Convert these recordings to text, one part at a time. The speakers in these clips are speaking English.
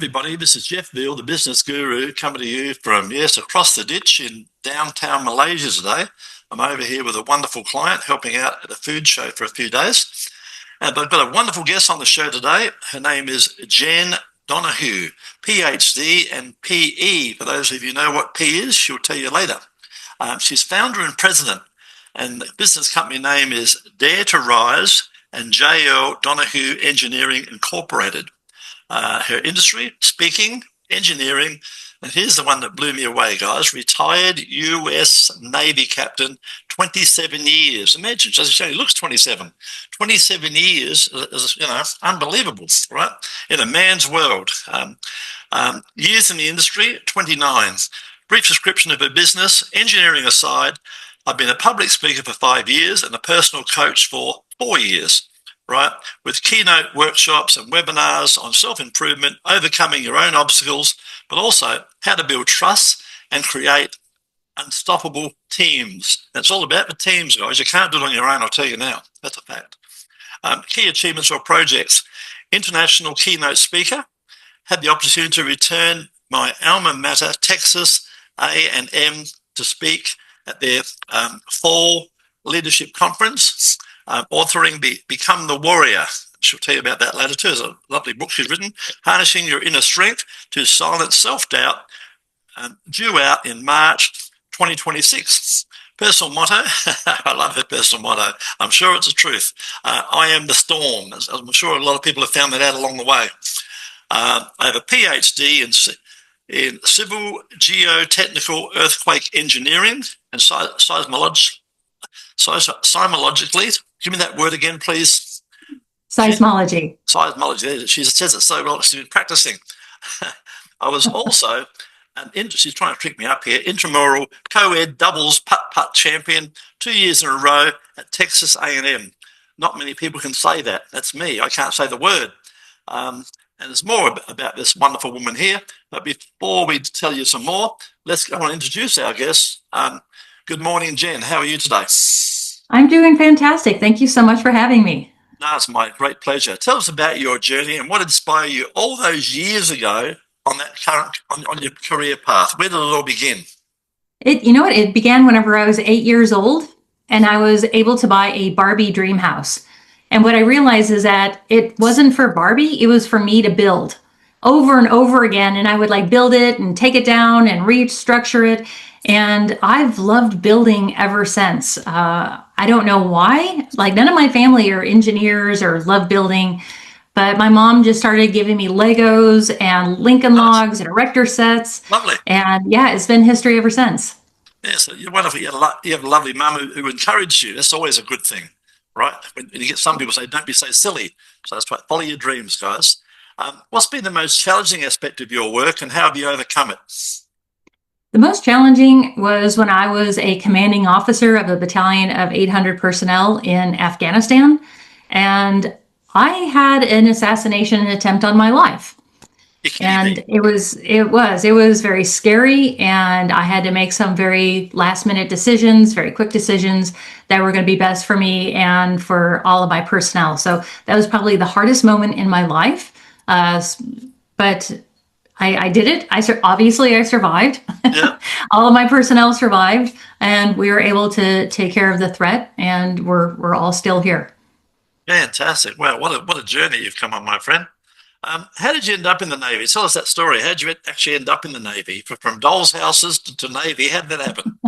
everybody. This is Jeff Veale, the business guru, coming to you from, across the ditch in downtown Malaysia today. I'm over here with a wonderful client helping out at a food show for a few days. But I've got a wonderful guest on the show today. Her name is Jenn Donahue, PhD and PE. For those of you who know what P is, she'll tell you later. She's founder and president, and the business company name is Dare to Rise and J.L. Donahue Engineering Incorporated. Her industry, speaking, engineering, and here's the one that blew me away, guys. Retired U.S. Navy captain, 27 years. Imagine, just she only looks 27. 27 years is, unbelievable, right? In a man's world. Years in the industry, 29. Brief description of her business, engineering aside, I've been a public speaker for 5 years and a personal coach for 4 years. Right, with keynote workshops and webinars on self-improvement, overcoming your own obstacles, but also how to build trust and create unstoppable teams. That's all about the teams, guys. You can't do it on your own, I'll tell you now. That's a fact. Key achievements or projects. International keynote speaker. Had the opportunity to return my alma mater, Texas A&M, to speak at their fall leadership conference. Authoring Become the Warrior. She'll tell you about that later too. It's a lovely book she's written. Harnessing Your Inner Strength to Silence Self-Doubt, due out in March 2026. Personal motto, I love her personal motto. I'm sure it's the truth. I am the storm. I'm sure a lot of people have found that out along the way. I have a PhD in civil geotechnical earthquake engineering and seismologically. Give me that word again, please. Seismology. Seismology. She says it so well. She's been practicing. I was also she's trying to trick me up here. Intramural co-ed doubles putt champion 2 years in a row at Texas A&M. Not many people can say that. That's me. I can't say the word. And there's more about this wonderful woman here. But before we tell you some more, let's go and introduce our guest. Good morning, Jenn. How are you today? I'm doing fantastic. Thank you so much for having me. No, it's my great pleasure. Tell us about your journey and what inspired you all those years ago on that on your career path. Where did it all begin? It began whenever I was 8 years old and I was able to buy a Barbie dream house. And what I realized is that it wasn't for Barbie, it was for me to build over and over again. And I would build it and take it down and restructure it. And I've loved building ever since. I don't know why. None of my family are engineers or love building, but my mom just started giving me Legos and Lincoln Logs and erector sets. Lovely. And yeah, it's been history ever since. Yeah, so you're wonderful. You have a lovely mum who encouraged you. That's always a good thing, right? When you get some people say, don't be so silly. So that's right. Follow your dreams, guys. What's been the most challenging aspect of your work and how have you overcome it? The most challenging was when I was a commanding officer of a battalion of 800 personnel in Afghanistan, and I had an assassination attempt on my life. And it was very scary, and I had to make some very last-minute decisions, very quick decisions that were going to be best for me and for all of my personnel. So that was probably the hardest moment in my life, but I did it. Obviously I survived. Yeah. All of my personnel survived, and we were able to take care of the threat, and we're all still here. Fantastic. Wow, what a journey you've come on, my friend. How did you end up in the Navy? Tell us that story. How did you actually end up in the Navy? From doll's houses to Navy, how did that happen?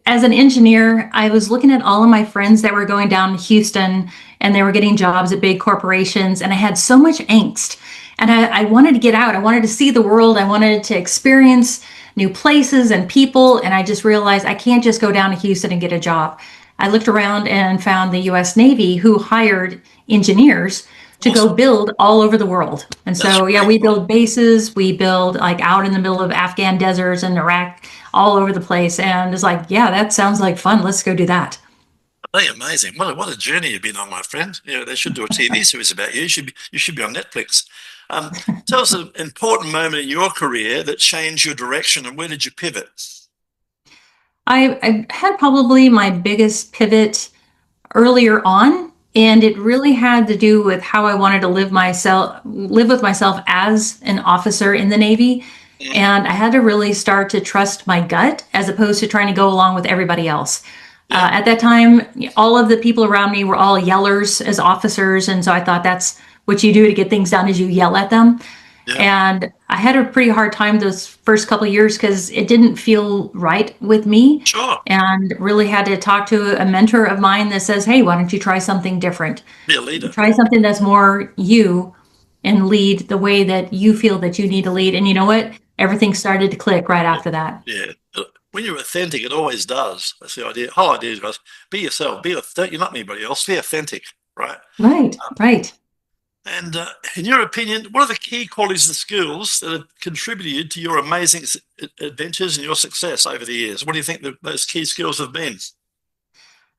As an engineer, I was looking at all of my friends that were going down to Houston, and they were getting jobs at big corporations, and I had so much angst. And I wanted to get out. I wanted to see the world. I wanted to experience new places and people. And I just realized I can't just go down to Houston and get a job. I looked around and found the U.S. Navy, who hired engineers to go build all over the world. And so, yeah, we build bases. We build out in the middle of Afghan deserts and Iraq, all over the place. And it's yeah, that sounds like fun. Let's go do that. Hey, amazing. What a journey you've been on, my friend. They should do a TV series about you. You should be on Netflix. Tell us an important moment in your career that changed your direction, and where did you pivot? I had probably my biggest pivot earlier on And it really had to do with how I wanted to live with myself as an officer in the Navy. And I had to really start to trust my gut as opposed to trying to go along with everybody else. At that time, all of the people around me were all yellers as officers. And so I thought that's what you do to get things done is you yell at them. Yeah. And I had a pretty hard time those first couple of years because it didn't feel right with me. Sure. And really had to talk to a mentor of mine that says, hey, why don't you try something different? Be a leader. Try something that's more you and lead the way that you feel that you need to lead. And you know what? Everything started to click right after that. Yeah. When you're authentic, it always does. That's the idea. Whole idea is, guys, be yourself. You're not anybody else. Be authentic, right? Right, right. And in your opinion, what are the key qualities and skills that have contributed to your amazing adventures and your success over the years? What do you think those key skills have been?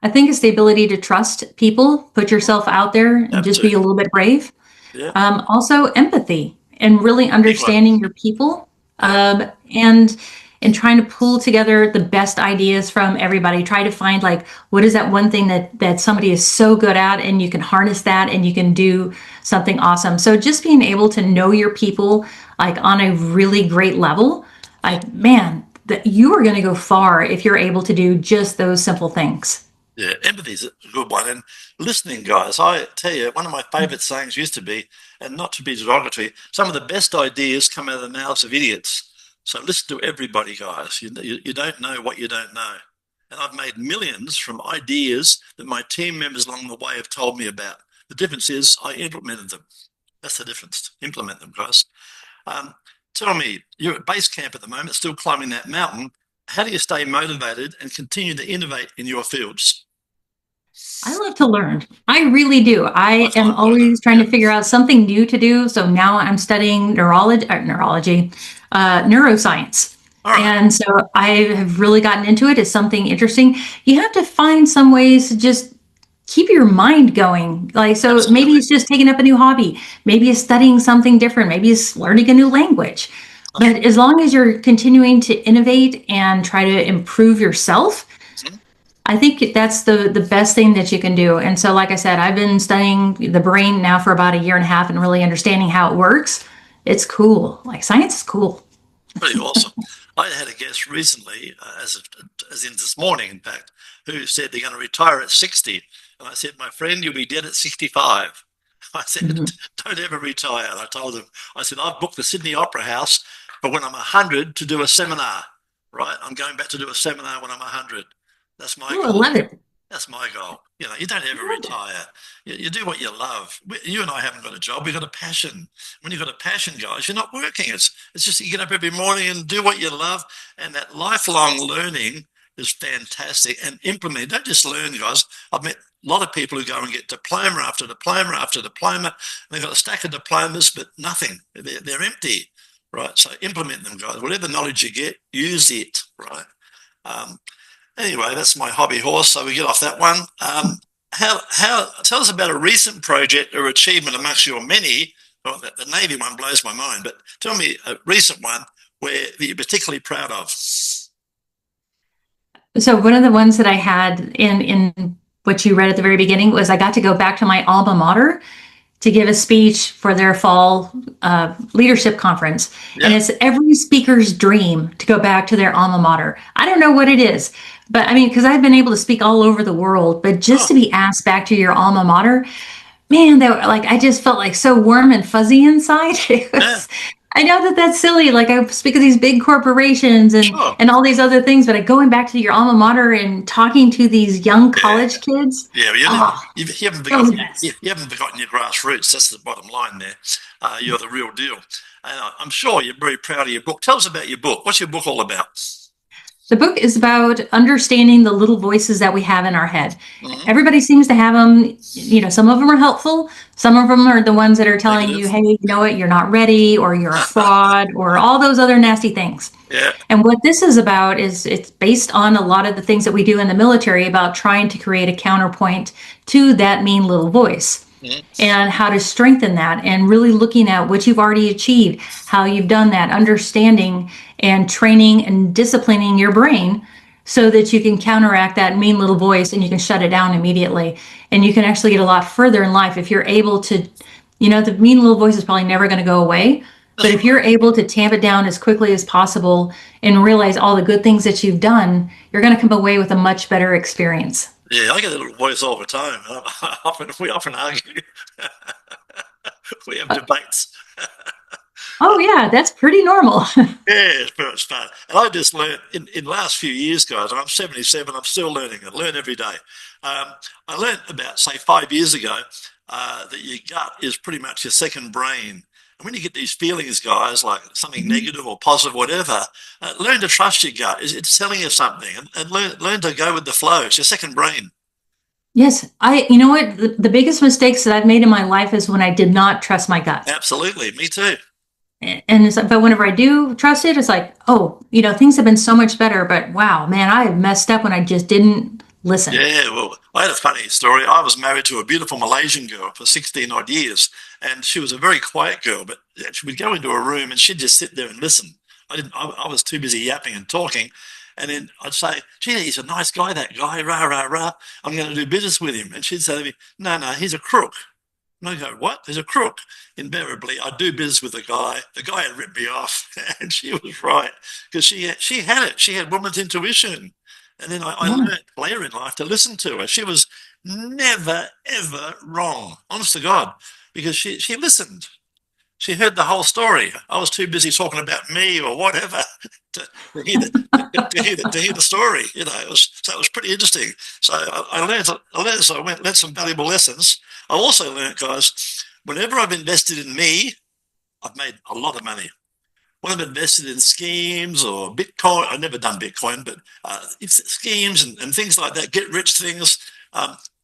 I think it's the ability to trust people, put yourself out there and just be a little bit brave. Yeah. Also empathy and really understanding your people, and trying to pull together the best ideas from everybody. Try to find like, what is that one thing that somebody is so good at, and you can harness that and you can do something awesome. So just being able to know your people like on a really great level, like, man, that you are going to go far if you're able to do just those simple things. Yeah, empathy is a good one. And listening, guys, I tell you, one of my favorite sayings used to be, and not to be derogatory, some of the best ideas come out of the mouths of idiots. So listen to everybody, guys. You don't know what you don't know. And I've made millions from ideas that my team members along the way have told me about. The difference is I implemented them. That's the difference. Implement them, guys. Tell me, you're at base camp at the moment, still climbing that mountain. How do you stay motivated and continue to innovate in your fields? I love to learn. I really do. I am always trying to figure out something new to do. So now I'm studying neuroscience. Right. And so I have really gotten into it. It's something interesting. You have to find some ways to just keep your mind going. Like, so Absolutely. Maybe it's just taking up a new hobby. Maybe it's studying something different. Maybe it's learning a new language. But as long as you're continuing to innovate and try to improve yourself, I think that's the best thing that you can do. And so, like I said, I've been studying the brain now for about 1.5 years and really understanding how it works. It's cool. Like, science is cool. Pretty awesome. I had a guest recently, as in this morning, in fact, who said they're going to retire at 60. And I said, my friend, you'll be dead at 65. I said, don't ever retire. And I told him, I said, I've booked the Sydney Opera House for when I'm 100 to do a seminar, right? I'm going back to do a seminar when I'm 100. That's my goal. I love it. That's my goal. You know, you don't ever retire. You do what you love. You and I haven't got a job. We've got a passion. When you've got a passion, guys, you're not working. It's just you get up every morning and do what you love. And that lifelong learning is fantastic. And implement. Don't just learn, guys. I've met a lot of people who go and get diploma after diploma after diploma. And they've got a stack of diplomas, but nothing. They're empty, right? So implement them, guys. Whatever knowledge you get, use it, right? Anyway, that's my hobby horse, so we get off that one. Tell us about a recent project or achievement amongst your many. Well, the Navy one blows my mind, but tell me a recent one that you're particularly proud of. So one of the ones that I had in what you read at the very beginning was I got to go back to my alma mater to give a speech for their fall leadership conference. Yeah. And it's every speaker's dream to go back to their alma mater. I don't know what it is, but I mean, because I've been able to speak all over the world, but just to be asked back to your alma mater, man, I just felt like so warm and fuzzy inside. I know that's silly. Like, I speak of these big corporations and all these other things, but going back to your alma mater and talking to these young college kids. Yeah, you haven't forgotten your grassroots. That's the bottom line there. You're the real deal. And I'm sure you're very proud of your book. Tell us about your book. What's your book all about? The book is about understanding the little voices that we have in our head. Everybody seems to have them. You know, some of them are helpful. Some of them are the ones that are telling you, hey, you know what, you're not ready, or you're a fraud, or all those other nasty things. Yeah. And what this is about is it's based on a lot of the things that we do in the military about trying to create a counterpoint to that mean little voice. And how to strengthen that, and really looking at what you've already achieved, how you've done that, understanding and training and disciplining your brain so that you can counteract that mean little voice and you can shut it down immediately. And you can actually get a lot further in life if you're able to, the mean little voice is probably never going to go away. But if you're able to tamp it down as quickly as possible and realize all the good things that you've done, you're going to come away with a much better experience. Yeah, I get a little voice all the time. We often argue. We have debates. Oh yeah, that's pretty normal. Yeah, it's pretty much fun. And I just learned in the last few years, guys, and I'm 77, I'm still learning. I learn every day. I learned about, say, 5 years ago that your gut is pretty much your second brain. And when you get these feelings, guys, like something negative or positive, whatever, learn to trust your gut. It's telling you something, and learn to go with the flow. It's your second brain. Yes, you know what? The biggest mistakes that I've made in my life is when I did not trust my gut. Absolutely, me too. And it's like, but whenever I do trust it, it's like, oh, things have been so much better. But wow, man, I messed up when I just didn't listen. Yeah, well, I had a funny story. I was married to a beautiful Malaysian girl for 16 odd years, and she was a very quiet girl, but we'd go into a room and she'd just sit there and listen. I was too busy yapping and talking. And then I'd say, gee, he's a nice guy, that guy, rah, rah, rah. I'm going to do business with him. And she'd say to me, no, he's a crook. And I go, what? He's a crook. Invariably, I'd do business with the guy. The guy had ripped me off, and she was right, because she had it. She had woman's intuition. And then I learned later in life to listen to her. She was never, ever wrong, honest to God, because she listened. She heard the whole story. I was too busy talking about me or whatever to hear the story. It was pretty interesting. So I learned some valuable lessons. I also learned, guys, whenever I've invested in me, I've made a lot of money. When I've invested in schemes or Bitcoin, I've never done Bitcoin, but schemes and things like that, get rich things,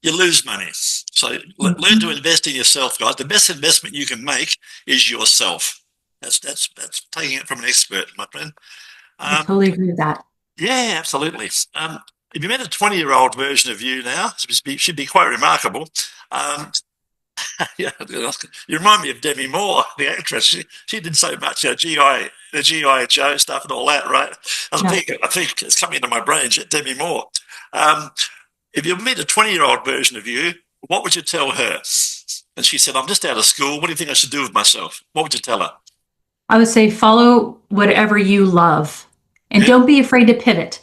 you lose money. So learn to invest in yourself, guys. The best investment you can make is yourself. That's taking it from an expert, my friend. I totally agree with that. Yeah, absolutely. If you met a 20-year-old version of you now, it should be quite remarkable. Yeah, you remind me of Demi Moore, the actress. She did so much, the G.I. Joe stuff and all that, right? I think it's coming into my brain, Demi Moore. If you meet a 20-year-old version of you, what would you tell her? And she said, I'm just out of school. What do you think I should do with myself? What would you tell her? I would say follow whatever you love, and don't be afraid to pivot.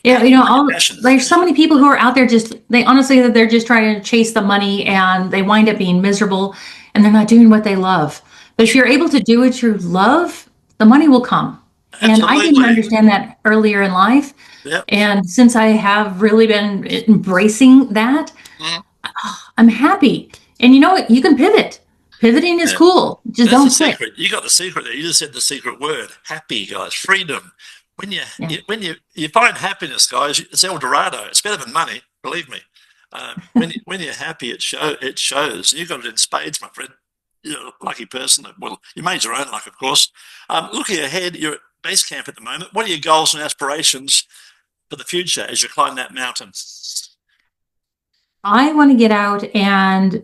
There's so many people who are out there they're just trying to chase the money, and they wind up being miserable, and they're not doing what they love. But if you're able to do what you love, the money will come. Absolutely. And I didn't understand that earlier in life. Yep. And since I have really been embracing that, I'm happy. And you know what? You can pivot. Pivoting is cool. Just don't quit. You got the secret there. You just said the secret word. Happy, guys. Freedom. When you find happiness, guys, it's El Dorado. It's better than money, believe me. When you're happy, it shows. You've got it in spades, my friend. You're a lucky person. Well, you made your own luck, of course. Looking ahead, you're at base camp at the moment. What are your goals and aspirations for the future as you climb that mountain? I want to get out and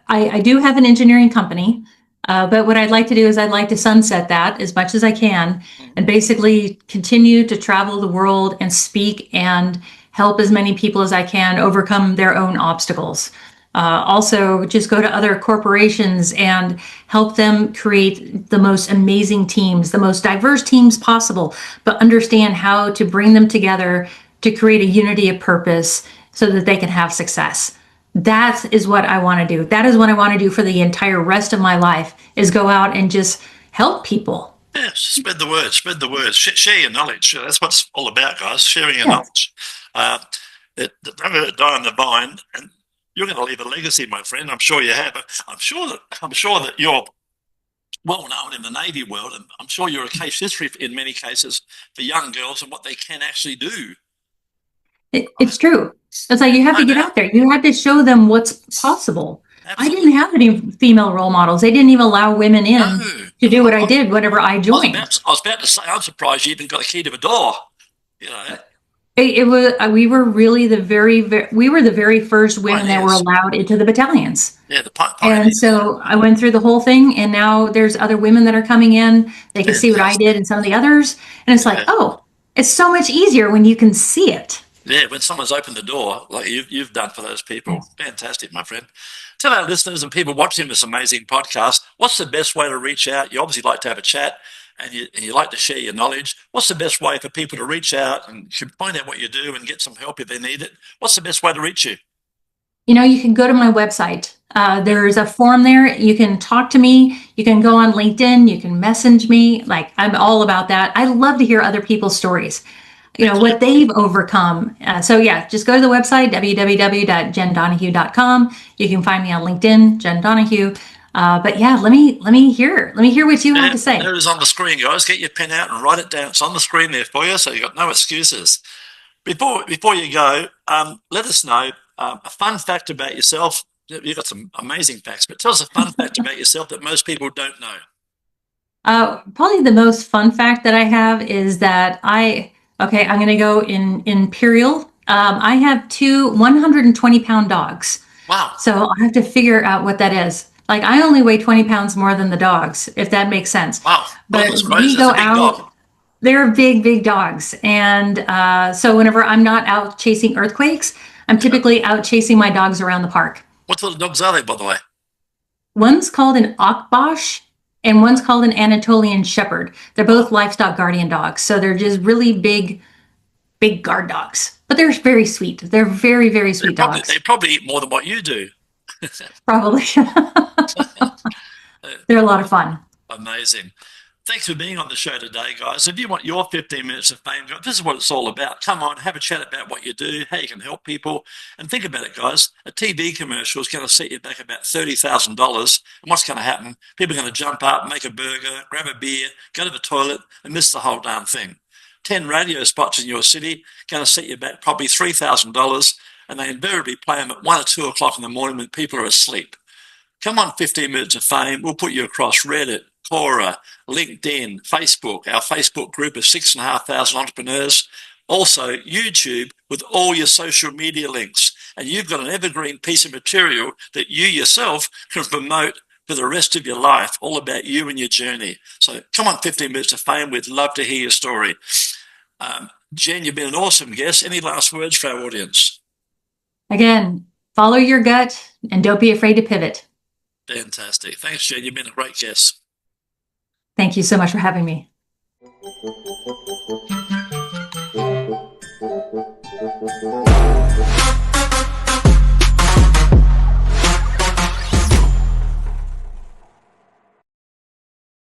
I do have an engineering company, but what I'd like to do is I'd like to sunset that as much as I can and basically continue to travel the world and speak and help as many people as I can overcome their own obstacles. Also, just go to other corporations and help them create the most amazing teams, the most diverse teams possible, but understand how to bring them together to create a unity of purpose so that they can have success. That is what I want to do. That is what I want to do for the entire rest of my life, is go out and just help people. Yeah, spread the word, share your knowledge. That's what it's all about, guys, sharing your knowledge. Never die on the vine, and you're going to leave a legacy, my friend. I'm sure you have. I'm sure that you're well known in the Navy world, and I'm sure you're a case history in many cases for young girls and what they can actually do. It's true. It's like you have to get out there. You have to show them what's possible. Absolutely. I didn't have any female role models. They didn't even allow women in to do what I did whenever I joined. I was about to say, I'm surprised you even got a key to the door. You know. It was. We were really the very first women that were allowed into the battalions. Yeah, and so I went through the whole thing, and now there's other women that are coming in. They can see what I did and some of the others, and it's like, oh, It's so much easier when you can see it. Yeah, when someone's opened the door, like you've done for those people. Yes. Fantastic, my friend. Tell our listeners and people watching this amazing podcast, what's the best way to reach out? You obviously like to have a chat and you like to share your knowledge. What's the best way for people to reach out and find out what you do and get some help if they need it? What's the best way to reach you? You can go to my website. There's a form there. You can talk to me. You can go on LinkedIn. You can message me. Like, I'm all about that. I love to hear other people's stories, what they've overcome. So yeah, just go to the website, www.jenndonahue.com. You can find me on LinkedIn, Jenn Donahue. But yeah, let me hear what you have to say. There it is on the screen, guys. Get your pen out and write it down. It's on the screen there for you, so you've got no excuses. Before you go, let us know a fun fact about yourself. You've got some amazing facts, but tell us a fun fact about yourself that most people don't know. Probably the most fun fact that I have is that I'm going to go in imperial. I have two 120-pound dogs. Wow. So I have to figure out what that is. Like, I only weigh 20 pounds more than the dogs, if that makes sense. Wow. But we go out. They're big, big dogs. And so whenever I'm not out chasing earthquakes, I'm typically out chasing my dogs around the park. What sort of dogs are they, by the way? One's called an 𝐷𝐽𝐷 and one's called an Anatolian Shepherd. They're both livestock guardian dogs. So they're just really big guard dogs. But they're very sweet. They're very, very sweet dogs. They probably eat more than what you do. Probably. They're a lot of fun. Amazing. Thanks for being on the show today, guys. If you want your 15 minutes of fame, this is what it's all about. Come on, have a chat about what you do, how you can help people. And think about it, guys. A TV commercial is going to set you back about $30,000. And what's going to happen? People are going to jump up, make a burger, grab a beer, go to the toilet, and miss the whole darn thing. 10 radio spots in your city going to set you back probably $3,000. And they invariably play them at 1 or 2 o'clock in the morning when people are asleep. Come on, 15 minutes of fame. We'll put you across Reddit, Quora, LinkedIn, Facebook, our Facebook group of 6,500 entrepreneurs. Also, YouTube with all your social media links. And you've got an evergreen piece of material that you yourself can promote for the rest of your life, all about you and your journey. So come on, 15 minutes of fame. We'd love to hear your story. Jenn, you've been an awesome guest. Any last words for our audience? Again, follow your gut and don't be afraid to pivot. Fantastic. Thanks, Jenn. You've been a great guest. Thank you so much for having me.